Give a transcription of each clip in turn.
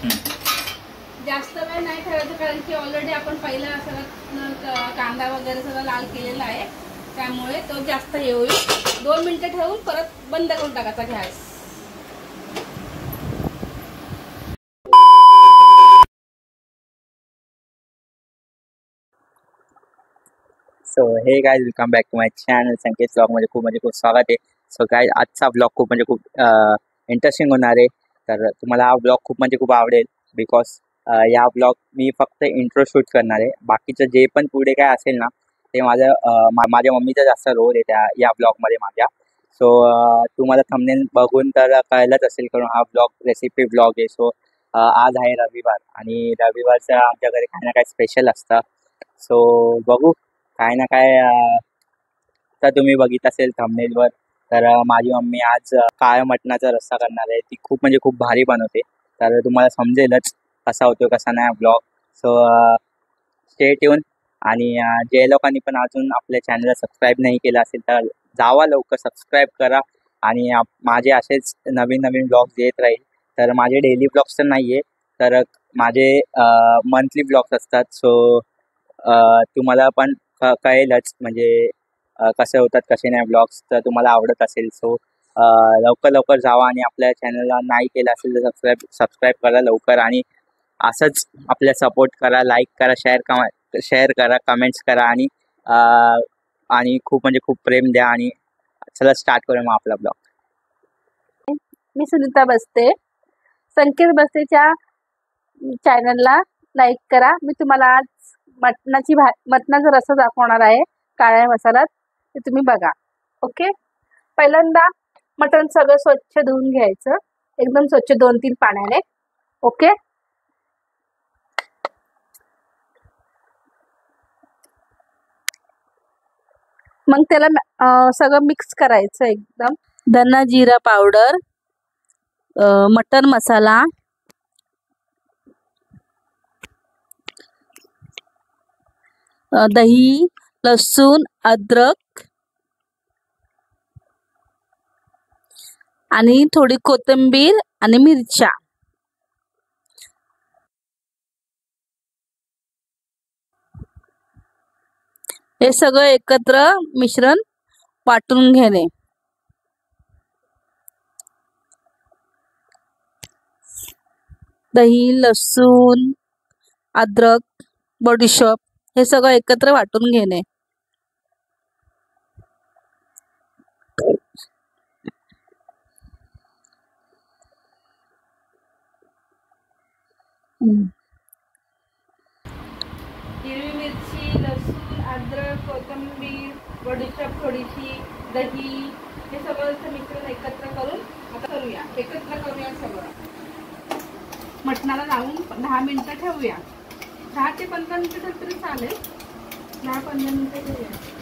जास्त वेळ नाही ठेवायचं कारण की ऑलरेडी आपण पहिला सगळं कांदा वगैरे सगळं लाल केलेला आहे, त्यामुळे तो जास्त हे होईल. 2 मिनिटं ठेवून परत बंद करून टाकायचा gas. So hey guys, welcome back to my channel Sanket vlog मध्ये खूप स्वागत आहे. सो गाइस, आजचा ब्लॉग खूप इंटरेस्टिंग होणार आहे. तर तुम्हाला हा ब्लॉग खूप आवडेल बिकॉज या ब्लॉग मी फक्त इंट्रो शूट करणार आहे. बाकीचं जे पण पुढे काय असेल ना ते माझ्या मम्मीचा जास्त रोल आहे या ब्लॉगमध्ये माझ्या. सो तुम्हाला थंबनेल बघून तर कळलंच असेल कारण हा ब्लॉग रेसिपी ब्लॉग आहे. सो आज आहे रविवार आणि रविवारचं आमच्या घरी काही ना काही स्पेशल असतं. सो बघू काय ना काय. तर तुम्ही बघित असेल थंबनेलवर, तर माझी मम्मी आज काळ्या मटणाचा रस्सा करणार आहे. ती खूप भारी बनवते. तर तुम्हाला समजेलच कसा होतो कसा नाही ब्लॉग. So stay tune. आणि जे लोकांनी पण अजून आपल्या चॅनलला सबस्क्राईब नाही केलं असेल तर जावा लवकर सबस्क्राईब करा. आणि माझे असेच नवीन ब्लॉग्स येत राहील. तर माझे डेली ब्लॉग्स तर नाही आहे, तर माझे मंथली ब्लॉग्स असतात. सो तुम्हाला पण कळेलच म्हणजे कसे होतात कसे नाही ब्लॉग्स. तर तुम्हाला आवडत असेल सो लवकर जावा आणि आपल्या चॅनलला नाही केलं असेल तर सबस्क्राईब करा लवकर. आणि असंच आपल्या सपोर्ट करा, लाईक करा, शेअर करा, कमेंट्स करा आणि खूप प्रेम द्या. आणि चला स्टार्ट करूया मग आपला ब्लॉग. मी सुनीता बस्ते, संकेत बस्तेच्या चॅनलला लाईक करा. मी तुम्हाला आज मटणाचा रस्सा दाखवणार आहे काळ्या मसाल्यात, ते तुम्ही बघा. ओके, पहिल्यांदा मटण सगळं स्वच्छ धुवून घ्यायचं, एकदम स्वच्छ 2-3 पाण्याने. ओके, मग त्याला सगळं मिक्स करायचं एकदम. धना जिरा पावडर, मटन मसाला, दही, लसूण, अद्रक आणि थोडी कोथिंबीर आणि मिरच्या. हे सगळं एकत्र मिश्रण वाटून घेणे. दही, लसूण, अद्रक, बडीशोप हे सगळं एकत्र वाटून घेणे. हिरवी मिरची, लसूण, अद्रक, कोथिंबीर, बडीशोप थोडीशी, दही हे सगळं मिश्रण एकत्र करून आता एकत्र करूया सगळं. मटणाला लावून 10 मिनिटं ठेवूया. 10 ते 15 मिनिटं तरी चालेल. 10-15 मिनिटं ठेवूया.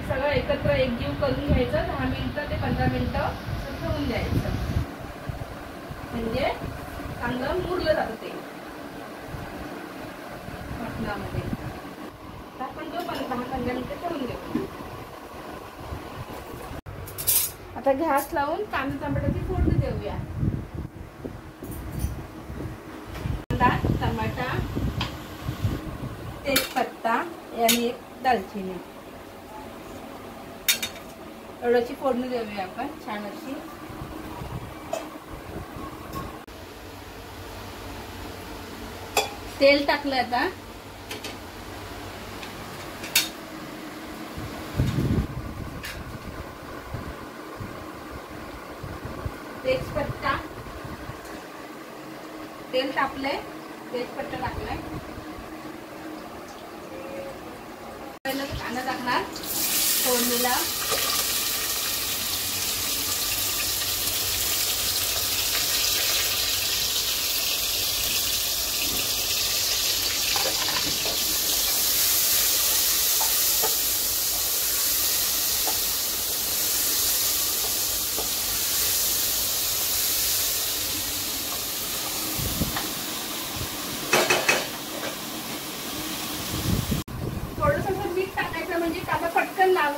सगळं एकत्र एकजीव करून घ्यायचं. 10 मिनिटं ते 15 मिनिटं ठेवून द्यायचं, म्हणजे चांगलं मुरलं जातं ते मटणामध्ये. आपण तो 10-15 मिनिटं ठेवून घेऊ. आता गॅस लावून कांदा टमाट्याची फोडणी देऊया. कांदा, टमाटा, तेजपत्ता आणि एक दालचिनी एवढ्याची फोडणी देऊया आपण छान अशी. तेल टाकलं आता. तेजपत्ता, तेल टाकलंय, तेजपत्ता टाकलाय. पहिलं कांदा टाकणार फोडणीला.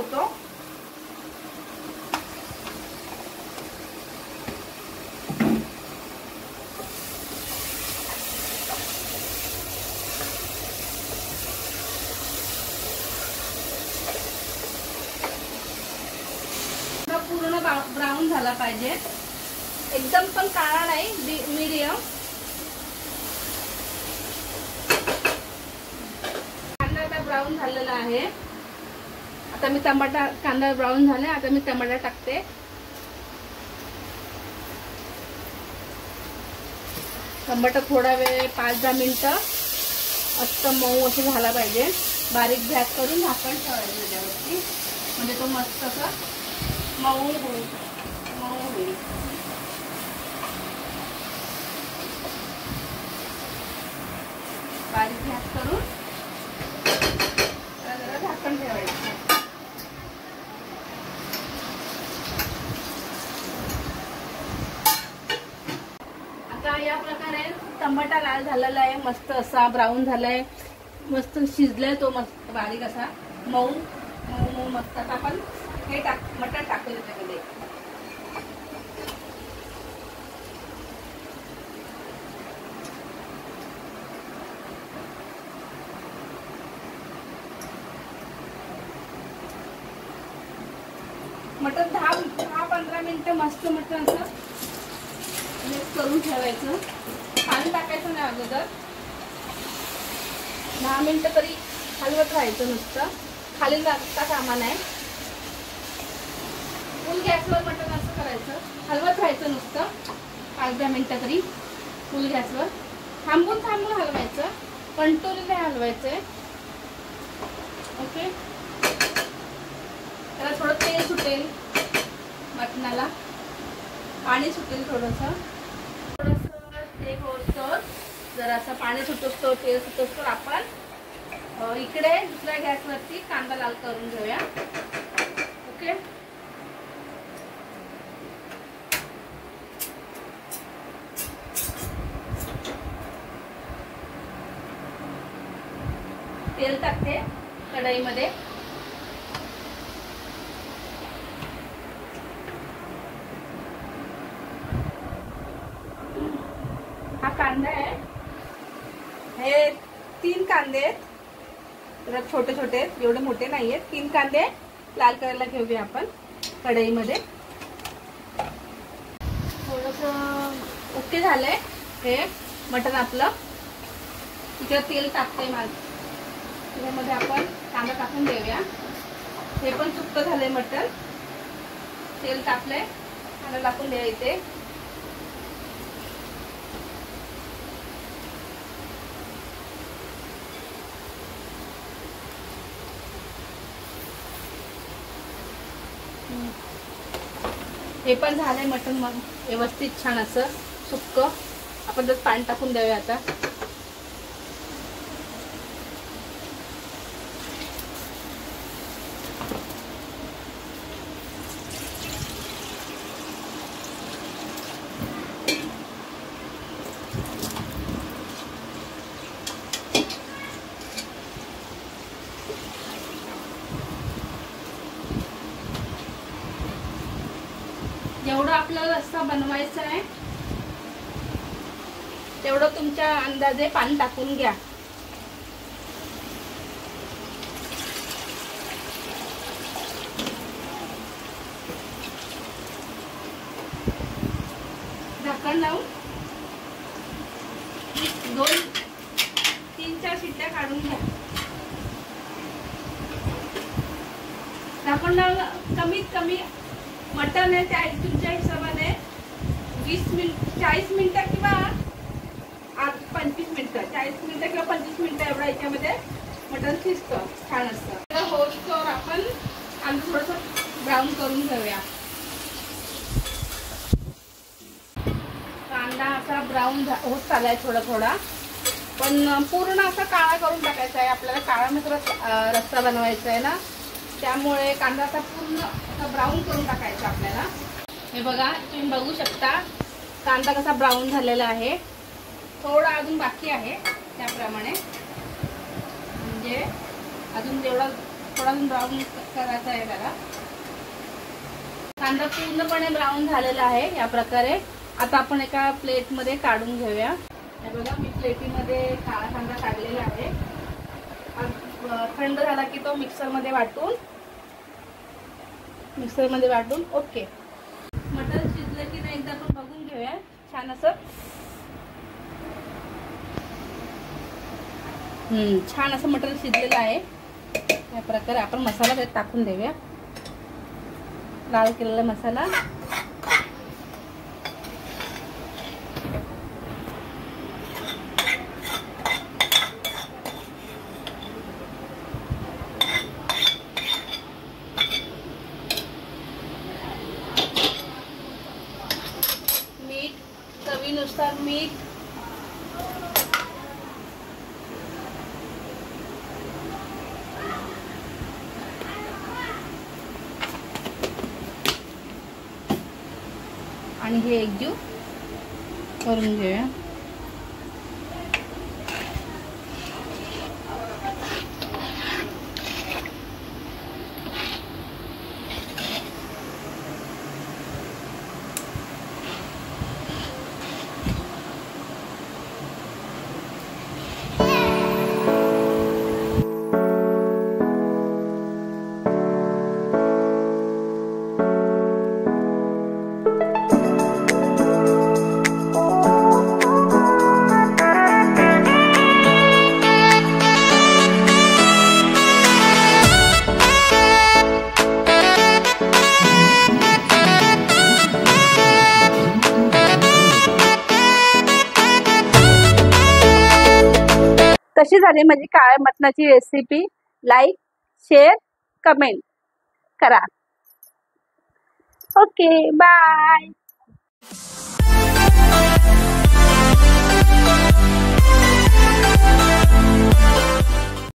होतो. पूर्ण ब्राऊन झाला पाहिजे, एकदम पण काळा नाही, मीडियम. कांदा आता ब्राऊन झालेला आहे. आता मी कांदा ब्राऊन झाले, आता मी टमाटा टाकते. टमाटा थोडा वेळ 5-10 मिनिटं मस्त मऊ असं झाला पाहिजे. बारीक गॅस करून झाकण ठेवायचं त्याच्यावरती, म्हणजे तो मस्त असा मऊ होईल. बारीक गॅस करून जरा झाकण ठेवायचं. आता या प्रकारे टमाटा लाल झालेला आहे, मस्त असा ब्राऊन झालाय, मस्त शिजलाय तो, मस्त बारीक असा मऊ मऊ मस्त. आता आपण हे मटण टाकून त्याच्यामध्ये. मटण 10-15 मिनिटं मस्त मटण असं मिक्स करून ठेवायचं. पाणी टाकायचं नाही अगोदर. 10 मिनिटं तरी हलवत राहायचं, नुसतं खाली लागता कामा नाही. फुल गॅसवर मटण असं करायचं, हलवत राहायचं नुसतं 5-10 मिनिटं तरी फुल गॅसवर. थांबून हलवायचं, कंट्रोल नाही हलवायचंय. ओके. त्याला थोडं तेल सुटेल, मटणाला पाणी सुटेल, थोडंसं ते होतं. जरा असं पाणी सुटतो, तेल सुटतो, आपण इकडे दुसऱ्या गॅसवरती कांदा लाल करून घेऊया. ओके. तेल टाकते कढईमध्ये. हा कांदा आहे, हे 3 कांदे आहेत, जरा छोटे छोटे, एवढे मोठे नाहीयेत. 3 कांदे लाल करायला घेऊया आपण कढईमध्ये. थोडंसं ओके झालंय हे मटण आपलं. इकडे तेल टाकते त्याच्यामध्ये आपण कांदा टाकून देऊया. हे पण सुक्क झालंय मटण. तेल टाकलंय, कांदा टाकून द्या इथे. हे पण झालंय मटण मग व्यवस्थित छान असं सुक्क. आपण त्यात पाणी टाकून देऊया आता. जेवढं आपल्याला रस्सा बनवायचा आहे तेवढं तुमच्या अंदाजे पाणी टाकून घ्या. झाकण लावून 2-3-4 शिट्ट्या काढून घ्या. झाकण लावून कमीत कमी मटण आहे त्या तुमच्या हिशोबाने 40 मिनिटं किंवा 25 मिनिटं, 40 मिनिटं किंवा 25 मिनिटं एवढा याच्यामध्ये मटण शिजतं, छान असतं. होस्टवर आपण कांदा थोडंसं ब्राऊन करून घेऊया. कांदा असा ब्राऊन होत चालाय थोडा, पण पूर्ण असा काळा करून टाकायचा आहे. आपल्याला काळा मित्र रस्सा बनवायचा आहे ना, त्यामुळे कांदा असा पूर्ण असा ब्राऊन करून टाकायचा आपल्याला. हे बघा, तुम्ही बघू शकता कांदा कसा ब्राऊन झालेला आहे. थोडा अजून बाकी आहे, त्याप्रमाणे म्हणजे अजून जेवढा थोडा ब्राऊन करायचा आहे त्याला. कांदा पूर्णपणे ब्राऊन झालेला आहे या प्रकारे. आता आपण एका प्लेटमध्ये काढून घेऊया. हे बघा मी प्लेटीमध्ये काळा कांदा काढलेला आहे. थंड झाला की तो मिक्सरमध्ये वाटून ओके. मटण शिजलं की नाही एकदा आपण बघून घेऊया. छान असं छान असं मटण शिजलेलं आहे. या प्रकारे आपण मसाला त्यात टाकून देऊया. लाल केलेला मसाला. मीठ, चवीनुसार मीठ. आणि हे एकजीव करून घेऊया. कशी झाली माझी काळ्या मटणाची रेसिपी? लाईक, शेअर, कमेंट करा. Okay, bye.